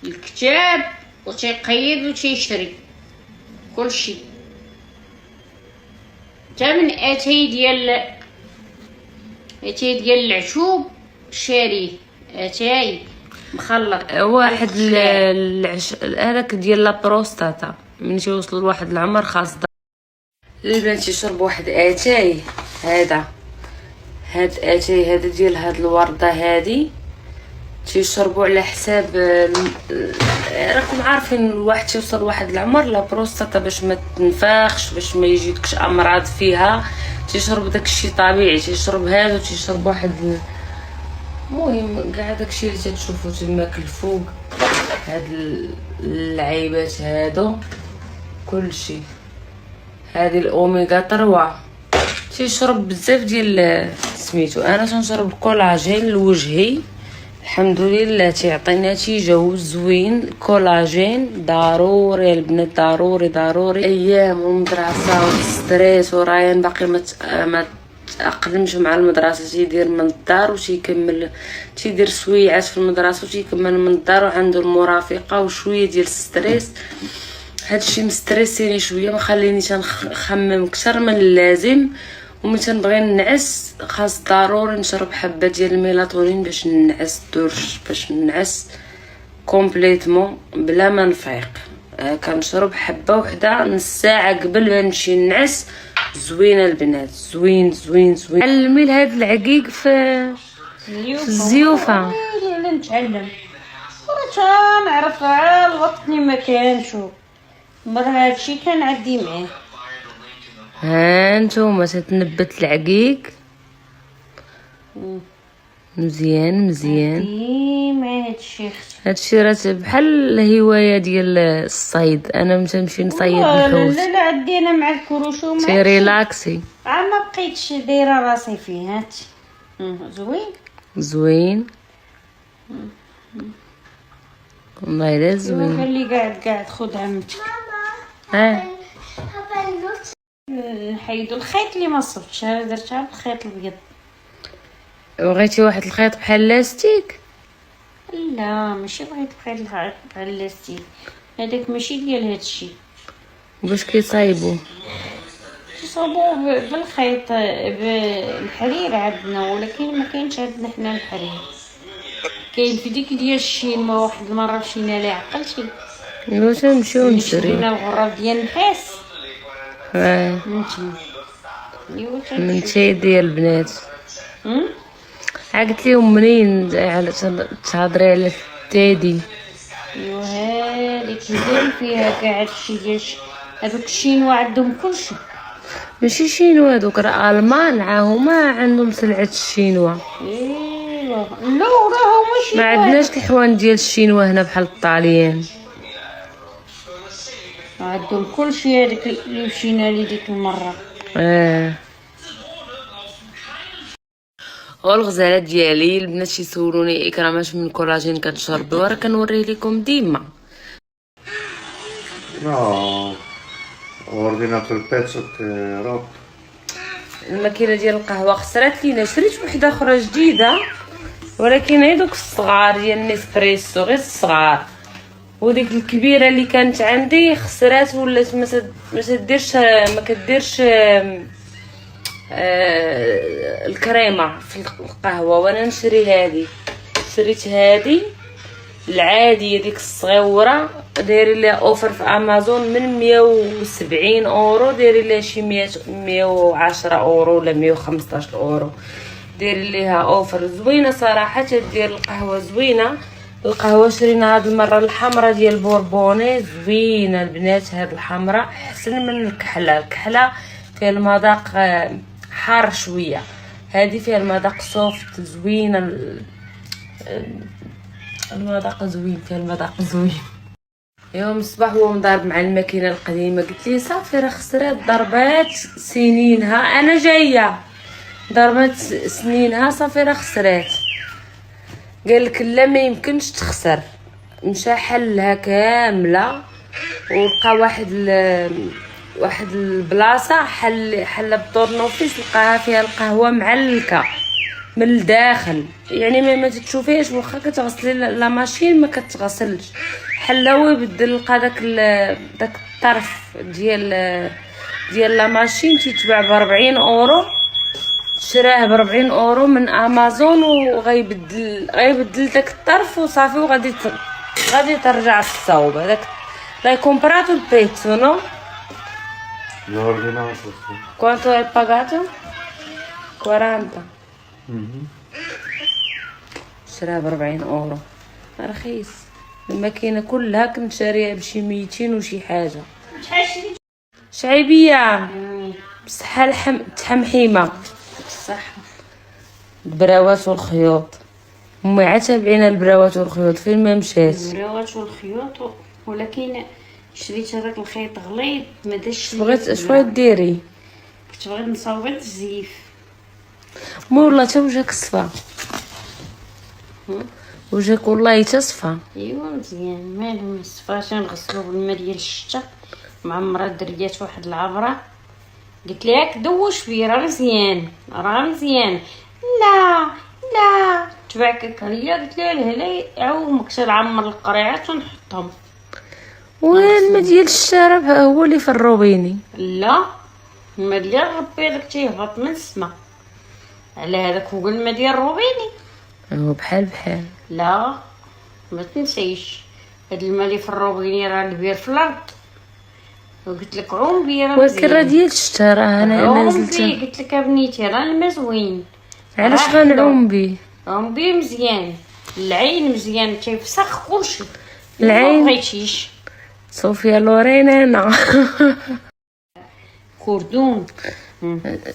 الكتاب وتيقيد وتيشري كلشي، حتى من اتاي ديال العشوب شاريه، اتاي مخلط واحد هذاك ديال لا بروستاتا من يوصلوا لواحد العمر خاص البنات يشرب واحد اتاي. هاد اتاي هذا ديال هاد الورده هادي تيشربوا على حساب راكم عارفين الواحد تيوصل لواحد العمر لا بروستاتا باش ما تنفخش، باش ما يجيكش امراض فيها، تيشرب داكشي طبيعي، تيشرب هذا وتيشرب واحد المهم كاع داكشي اللي تتشوفوا تماك الفوق، هاد اللعيبات هادو كلشي، هذه الاوميغا 3 تيشرب بزاف ديال سميتو. انا تنشرب الكولاجين لوجهي الحمد لله تيعطي نتيجه زوين. الكولاجين ضروري البنات، ضروري. ايام المدرسه والستريس ورايان باقي ما تاقلمش مع المدرسه، تيدير من الدار وتيكمل، تيدير سويعات في المدرسه وتيكمل من الدار وعنده المرافقه وشويه ديال الستريس. هادشي مستريسيني شويه، مخليني تنخمم اكثر من اللازم، وملي تنبغي ننعس خاص ضروري نشرب حبه ديال الميلاتونين باش ننعس باش ننعس كومبليتمون بلا ما نفيق. كنشرب حبه وحده نص ساعه قبل ما نمشي ننعس. زوينه البنات، زوين. علمي لهاد العقيق في الزيوفه اللي نتعلم ونعرف على الوطني ما كانش مر هادشي كنعدي معاه. ها نتوما تتنبت العقيق مزيان ديما هادشي راه بحال الهوايه ديال الصيد. انا متمشي نصيد الحوت. لا عندي انا مع الكروش وما ريلاكسي، ما بقيتش دايره راسي فيه. هات زوين والله لا زوين. خلي قاعد خذ عمتك. نحيدو الخيط اللي ما صفتش، درتها بالخيط الابيض. بغيتي واحد الخيط بحال لاستيك؟ لا ماشي بغيت الخيط بحال لاستيك، هذاك ماشي ديال هادشي. باش كيصايبوا بالخيط بالحرير عندنا، ولكن ما كاينش عندنا حنا الحرير، كاين في ديك ديال الشين. واحد المره مشينا ليه عقلتي واش نمشيو نشري الغراب ديال النحاس من شي ديال البنات. قلت لهم منين على تهضري على التادي؟ ايوا هذيك اللي فيها كاع هادشي ديال هذوك الشينوا عندهم كلشي. ماشي شينوا هذوك، راه المان هما عندهم سلعه الشينوا. ايوا لا راهو ماشي، ما عندناش الحوان ديال الشينوا هنا بحال الطاليان، عندهم كلشي. هذيك اللي مشينا لي ديك المره والغزالات ديالي البنات تيسولوني اكراماش من كولاجين كتشربوا، راه كنوريه لكم ديما. اورديناتور بيتسو روب الماكينه ديال القهوه خسرات لينا، شريت وحده اخرى جديده ولكن هي دوك الصغار ديال نيسبريسو، غير الصغار، وديك الكبيره اللي كانت عندي خسرات ولات ما كديرش الكريمه في القهوه. وانا نشري هذه، شريت هذه العاديه ديك الصغيره، دايرين ليها اوفر في امازون من 170 اورو، دايرين ليها شي 110 اورو ولا 115 اورو، دايرين ليها اوفر زوينه صراحه. تدير القهوه زوينه. القهوه شرينا هاد المره الحمراء ديال بوربوني، زوينه البنات. هاد الحمراء احسن من الكحله فيها المذاق حار شويه، هذه فيها المذاق سوفت زوينه. المذاق زوين، فيها المذاق زوين. يوم الصباح هو مضارب مع الماكينه القديمه، قلت لي صافي راه خسرات ضربات سنينها، انا جايه ضربات سنينها صافي راه خسرات. قال لك لا ما يمكنش تخسر. مشى حلها كامله ولقى واحد البلاصه حل بطورنوفيس، لقاها فيها القهوه معلكه من الداخل، يعني ما تتشوفيهش واخا كتغسلي لا ماشين ما كتغسلش. حلاوه يبدل داك الطرف ديال لا ماشين تيتباع ب40 اورو، شراه ب40 اورو من امازون، وغيبدل داك الطرف وصافي، غادي ترجع الصوب. هذاك لا comprato il pezzo, no? L'ho ordinato, sì. Quanto hai pagato? 40. شراها ب40 اورو، رخيص. الماكينه كلها كنت شاريها بشي 200 وشي حاجه. شعيبيه بصحه تحمحيمه صح. البراوات والخيوط. امي عاد تابعينا البراوات والخيوط فين ما مشات. البراوات والخيوط، ولكن شريت هذاك الخيط غليظ ما داش. بغيت اش بغيت ديري؟ كنت بغيت نصاوب الزيف. مي والله تا وجهك صفا، وجهك والله تا صفا. ايوا مزيان، مالو مصفاش. نغسلو بالماء ديال الشتا. معمره دريات واحد العبره، قلت لها دوش فيه راه مزيان راه مزيان. لا تبعك هي. قلت لها الهلا عومك تنعمر القريعات ونحطهم. وين ما ديال الشارع هو اللي في الروبيني. لا، الماء ديال ربي داك تيهبط من السما، على هذاك هو الماء ديال الروبيني. هو بحال لا ما تنسيش، هاد الماء اللي في الروبيني راه البير في الارض. وقلت لك عوم بيه راه ولكن راه ديال الشتا، راه انا عوم نزلت. بيه. قلت لك بنيتي راه الماء زوين. علاش راه غنعوم بيه؟ عوم بيه مزيان، العين مزيان تيفسخ كلشي. العين؟ ما بغيتيش صوفيا لورين انا. كردون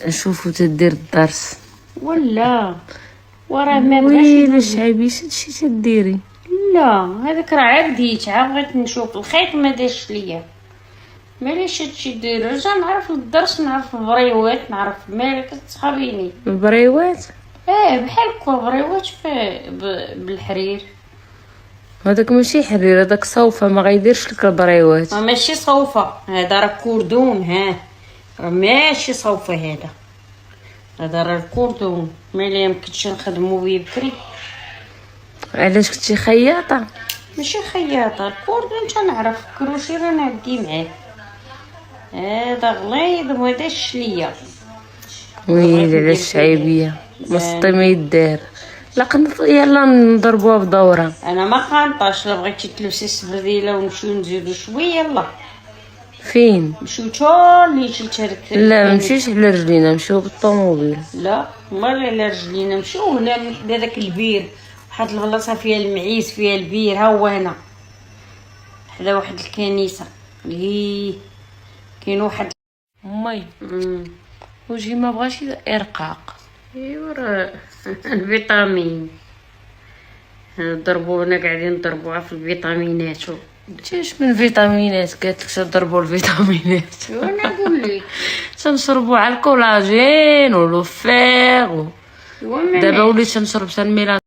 نشوفو تدير الدرس ولا وراه ما ويلي بغاش. شعيبي شي تديري. لا هذاك راه عبديت، عا بغيت نشوف الخيط ما داش ليا. ماليش هادشي ديرو، رجع نعرف الدرس، نعرف البريوات، نعرف مالك تصحابيني. البريوات بحال هكا بريوات بالحرير. هذاك ماشي حرير، هذاك صوفه ما غيديرش لك البريوات. ماشي صوفه هذا، راه كردون. راه ماشي صوفه هذا راه الكردون. مالي يمكنش نخدمو بيه بكري. علاش كنتي خياطه؟ ماشي خياطه، الكردون تنعرف كروشي راه نعدي معاه. هذا غليظ وما داش ليا. ويلي على الشعيبيه مسطي ما يدار. لا يلا نضربوها بدوره. انا ما خانطاش. لا بغيتي تلبسي السبرديله ونمشيو نزيدو شويه يلا. فين؟ نمشيو تولي شلت هذاك. لا ما نمشيوش على رجلينا، نمشيو بالطوموبيل. لا مال على رجلينا. نمشيو هنا من حدا داك البير، واحد البلاصه فيها المعيز فيها البير. ها هو هنا حدا واحد الكنيسه اللي كاين واحد. امي وجهي ما بغاش ارقاق. ايوا راه الفيتامين ضربونا قاعدين نضربوها في الفيتامينات. تيش من فيتامينات؟ قالت لك تضربوا الفيتامينات. وانا نقول لك تنشربوا على الكولاجين ولو فيغ. دابا وليت تنشرب سان ميلا.